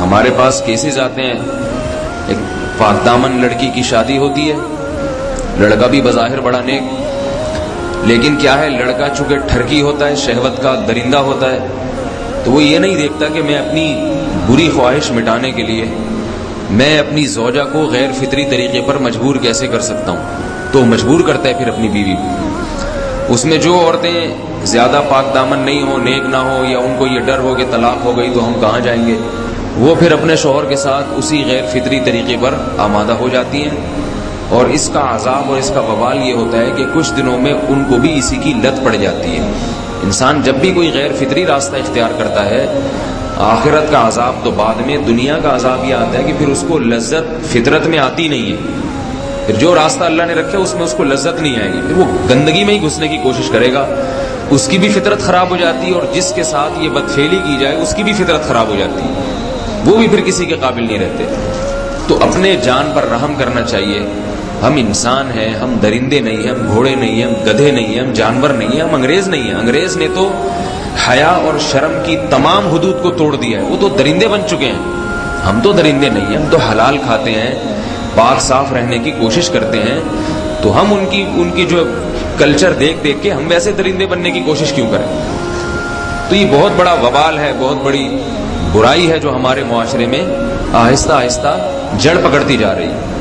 ہمارے پاس کیسز آتے ہیں، ایک پاک دامن لڑکی کی شادی ہوتی ہے، لڑکا بھی بظاہر بڑا نیک، لیکن کیا ہے، لڑکا چونکہ ٹھرکی ہوتا ہے، شہوت کا درندہ ہوتا ہے، تو وہ یہ نہیں دیکھتا کہ میں اپنی بری خواہش مٹانے کے لیے میں اپنی زوجہ کو غیر فطری طریقے پر مجبور کیسے کر سکتا ہوں، تو مجبور کرتا ہے پھر اپنی بیوی کو۔ اس میں جو عورتیں زیادہ پاک دامن نہیں ہو، نیک نہ ہو، یا ان کو یہ ڈر ہو کہ طلاق ہو گئی تو ہم کہاں جائیں گے، وہ پھر اپنے شوہر کے ساتھ اسی غیر فطری طریقے پر آمادہ ہو جاتی ہیں، اور اس کا عذاب اور اس کا وبال یہ ہوتا ہے کہ کچھ دنوں میں ان کو بھی اسی کی لت پڑ جاتی ہے۔ انسان جب بھی کوئی غیر فطری راستہ اختیار کرتا ہے، آخرت کا عذاب تو بعد میں، دنیا کا عذاب یہ آتا ہے کہ پھر اس کو لذت فطرت میں آتی نہیں ہے، پھر جو راستہ اللہ نے رکھا اس میں اس کو لذت نہیں آئے گی، پھر وہ گندگی میں ہی گھسنے کی کوشش کرے گا، اس کی بھی فطرت خراب ہو جاتی ہے، اور جس کے ساتھ یہ بدفعلی کی جائے اس کی بھی فطرت خراب ہو جاتی ہے، وہ بھی پھر کسی کے قابل نہیں رہتے۔ تو اپنے جان پر رحم کرنا چاہیے۔ ہم انسان ہیں، ہم درندے نہیں ہیں، ہم گھوڑے نہیں ہیں، ہم گدھے نہیں ہیں، ہم جانور نہیں ہیں، ہم انگریز نہیں ہیں۔ انگریز نے تو حیا اور شرم کی تمام حدود کو توڑ دیا ہے، وہ تو درندے بن چکے ہیں۔ ہم تو درندے نہیں ہیں، ہم تو حلال کھاتے ہیں، پاک صاف رہنے کی کوشش کرتے ہیں، تو ہم ان کی جو کلچر دیکھ دیکھ کے ہم ویسے درندے بننے کی کوشش کیوں کریں؟ تو یہ بہت بڑا وبال ہے، بہت بڑی برائی ہے جو ہمارے معاشرے میں آہستہ آہستہ جڑ پکڑتی جا رہی ہے۔